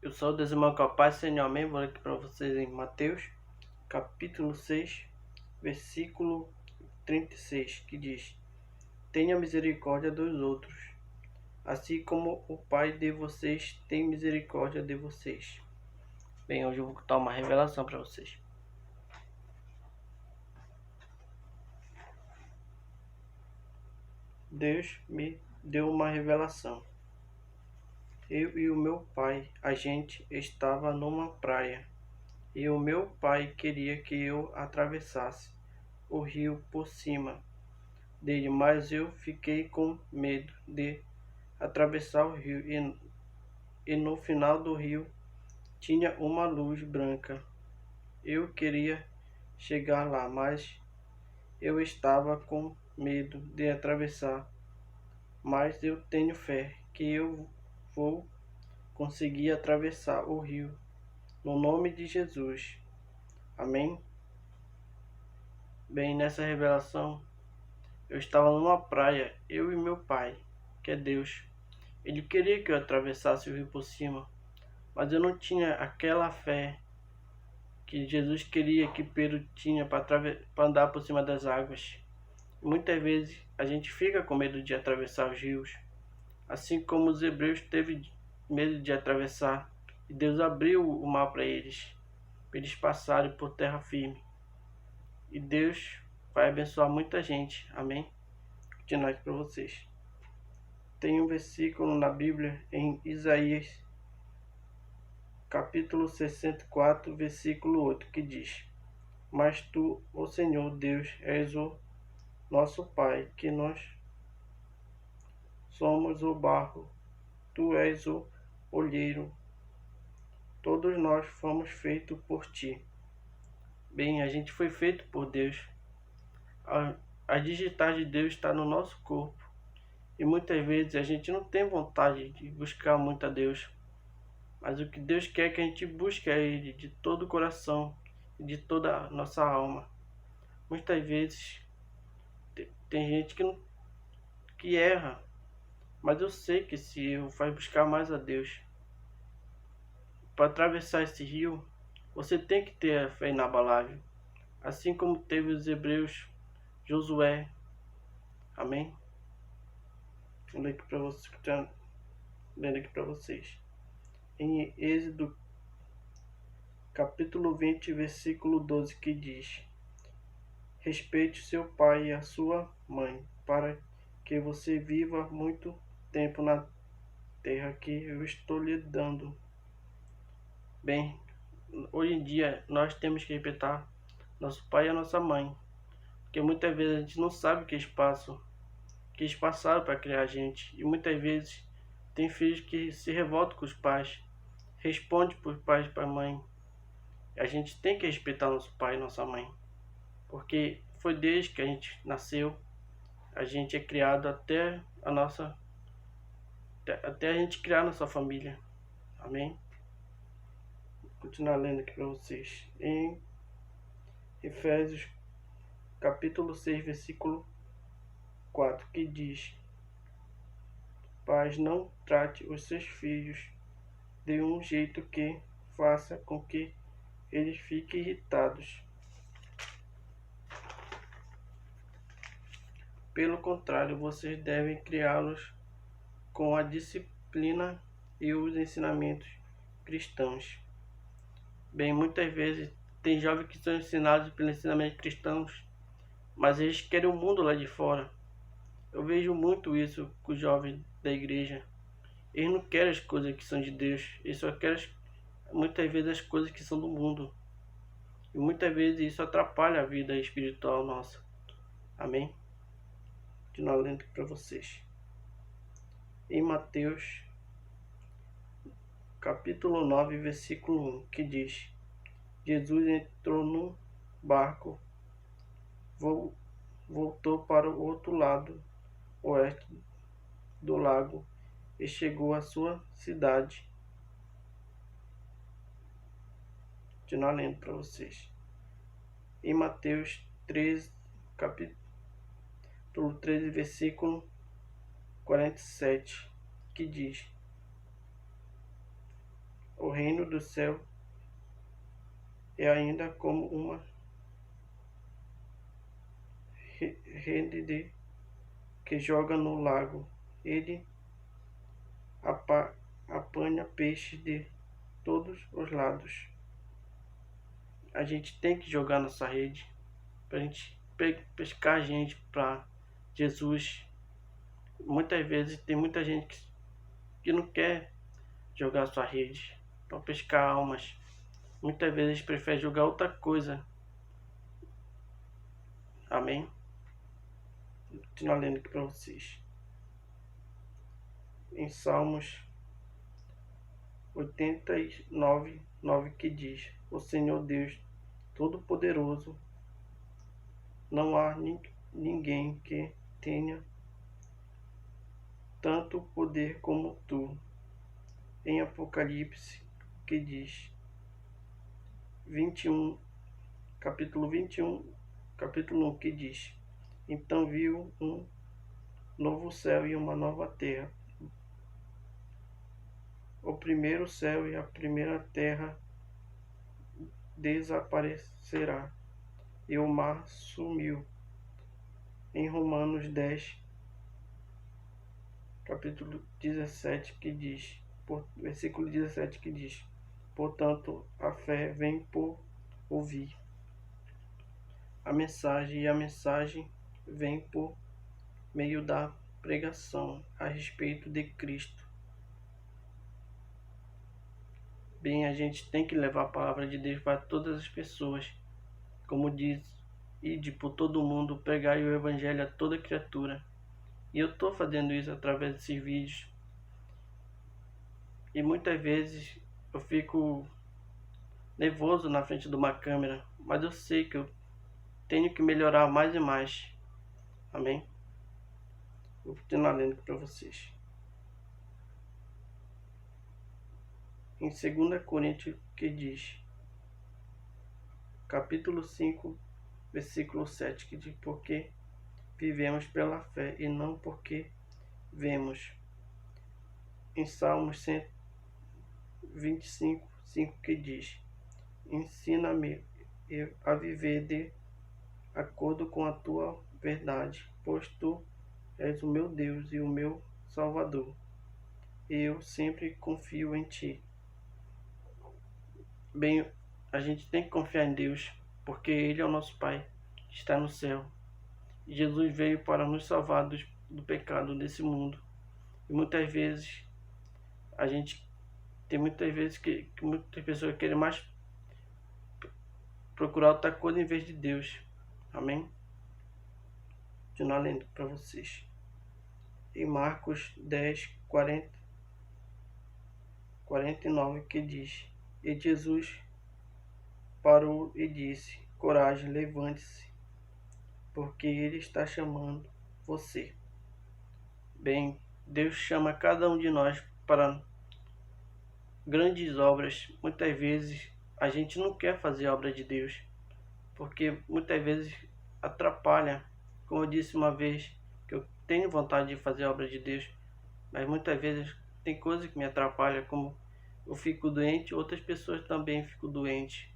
Eu sou o irmão capaz, Senhor, amém. Vou ler aqui para vocês em Mateus, capítulo 6, versículo 36, que diz: Tenha misericórdia dos outros, assim como o Pai de vocês tem misericórdia de vocês. Bem, hoje eu vou contar uma revelação para vocês. Deus me deu uma revelação. Eu e o meu pai, a gente estava numa praia, e o meu pai queria que eu atravessasse o rio por cima dele, mas eu fiquei com medo de atravessar o rio e no final do rio tinha uma luz branca. Eu queria chegar lá, mas eu estava com medo de atravessar. Mas eu tenho fé que eu vou conseguir atravessar o rio. No nome de Jesus. Amém? Bem, nessa revelação, eu estava numa praia, eu e meu pai, que é Deus. Ele queria que eu atravessasse o rio por cima, mas eu não tinha aquela fé que Jesus queria que Pedro tinha para andar por cima das águas. Muitas vezes a gente fica com medo de atravessar os rios, assim como os hebreus teve medo de atravessar, e Deus abriu o mar para eles passarem por terra firme. E Deus vai abençoar muita gente. Amém? Vou continuar aqui para vocês. Tem um versículo na Bíblia em Isaías capítulo 64, versículo 8, que diz: Mas tu, ó Senhor Deus, és o nosso Pai, que nós somos o barro, tu és o olheiro, todos nós fomos feitos por ti. Bem, a gente foi feito por Deus. A digitais de Deus está no nosso corpo. E muitas vezes a gente não tem vontade de buscar muito a Deus. Mas o que Deus quer é que a gente busque a Ele de todo o coração e de toda a nossa alma. Muitas vezes tem gente que erra, mas eu sei que esse erro faz buscar mais a Deus. Para atravessar esse rio, você tem que ter a fé inabalável, assim como teve os hebreus, Josué. Amém? Vou ler aqui para vocês, lendo aqui para vocês. Em Êxodo capítulo 20, versículo 12, que diz: Respeite seu pai e a sua mãe, para que você viva muito tempo na terra que eu estou lhe dando. Bem, hoje em dia nós temos que respeitar nosso pai e a nossa mãe, porque muitas vezes a gente não sabe o que eles passaram para criar a gente, e muitas vezes tem filhos que se revoltam com os pais, respondem por pais para a mãe. A gente tem que respeitar nosso pai e nossa mãe, porque foi desde que a gente nasceu, a gente é criado até a gente criar nossa família. Amém? Vou continuar lendo aqui para vocês. Em Efésios capítulo 6, versículo 4, que diz: Pais, não trate os seus filhos de um jeito que faça com que eles fiquem irritados. Pelo contrário, vocês devem criá-los com a disciplina e os ensinamentos cristãos. Bem, muitas vezes tem jovens que são ensinados pelos ensinamentos cristãos, mas eles querem o mundo lá de fora. Eu vejo muito isso com os jovens da igreja. Eles não querem as coisas que são de Deus, eles só querem muitas vezes as coisas que são do mundo. E muitas vezes isso atrapalha a vida espiritual nossa. Amém? Continuar lendo para vocês. Em Mateus capítulo 9, versículo 1, que diz: Jesus entrou num barco, voltou para o outro lado, oeste do lago, e chegou à sua cidade. Continuar lendo para vocês. Em Mateus 13, capítulo 13, versículo 47, que diz: O reino do céu é ainda como uma rede que joga no lago. Ele apanha peixes de todos os lados. A gente tem que jogar nossa rede para a gente pescar gente para Jesus. Muitas vezes tem muita gente que não quer jogar sua rede para pescar almas. Muitas vezes prefere jogar outra coisa. Amém? Vou continuar lendo aqui para vocês. Em Salmos 89, 9, que diz: O Senhor Deus Todo-Poderoso, não há ninguém que tenha tanto poder como tu. Em Apocalipse, que diz, 21, capítulo 21, capítulo 1, que diz: Então viu um novo céu e uma nova terra. O primeiro céu e a primeira terra desaparecerá, e o mar sumiu. Em Romanos 10, capítulo 17, que diz, versículo 17, que diz: Portanto, a fé vem por ouvir a mensagem, e a mensagem vem por meio da pregação a respeito de Cristo. Bem, a gente tem que levar a palavra de Deus para todas as pessoas. Como diz, ide por todo mundo, pregai o evangelho a toda criatura. E eu estou fazendo isso através desses vídeos. E muitas vezes eu fico nervoso na frente de uma câmera, mas eu sei que eu tenho que melhorar mais e mais. Amém? Vou continuar lendo para vocês. Em 2 Coríntios, que diz, capítulo 5, versículo 7, que diz: Porque vivemos pela fé e não porque vemos. Em Salmos 125, 5, que diz: Ensina-me a viver de acordo com a tua verdade, pois tu és o meu Deus e o meu Salvador. Eu sempre confio em ti. Bem, a gente tem que confiar em Deus, porque Ele é o nosso Pai, que está no céu. E Jesus veio para nos salvar do pecado desse mundo. E muitas vezes, a gente tem muitas vezes que muitas pessoas querem mais procurar outra coisa em vez de Deus. Amém? Continuar lendo para vocês. Em Marcos 10, 49, que diz: E Jesus parou e disse: Coragem, levante-se, porque Ele está chamando você. Bem, Deus chama cada um de nós para grandes obras. Muitas vezes a gente não quer fazer a obra de Deus, porque muitas vezes atrapalha. Como eu disse uma vez, que eu tenho vontade de fazer a obra de Deus, mas muitas vezes tem coisas que me atrapalham, como eu fico doente, outras pessoas também ficam doentes.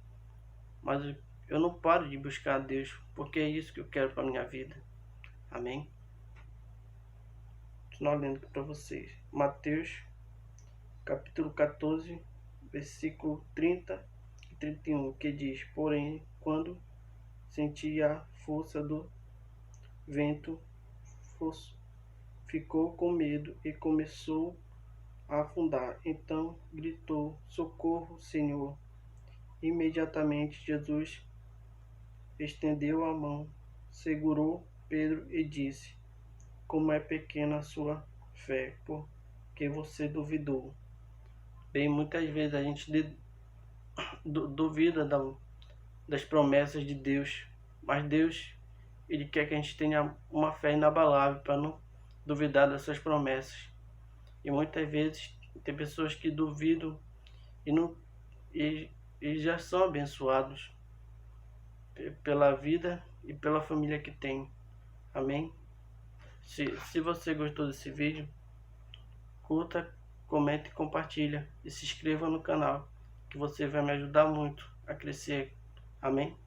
Mas eu não paro de buscar a Deus, porque é isso que eu quero para a minha vida. Amém? Continuar lendo para vocês. Mateus, capítulo 14, versículo 30 e 31, que diz: Porém, quando senti a força do vento, ficou com medo e começou a afundar. Então gritou: Socorro, Senhor! Imediatamente Jesus estendeu a mão, segurou Pedro e disse: Como é pequena a sua fé, porque você duvidou. Bem, muitas vezes a gente duvida das promessas de Deus, mas Deus, Ele quer que a gente tenha uma fé inabalável para não duvidar das suas promessas. E muitas vezes tem pessoas que duvidam e já são abençoados pela vida e pela família que tem. Amém? Se você gostou desse vídeo, curta, comente e compartilha. E se inscreva no canal. que você vai me ajudar muito a crescer. Amém?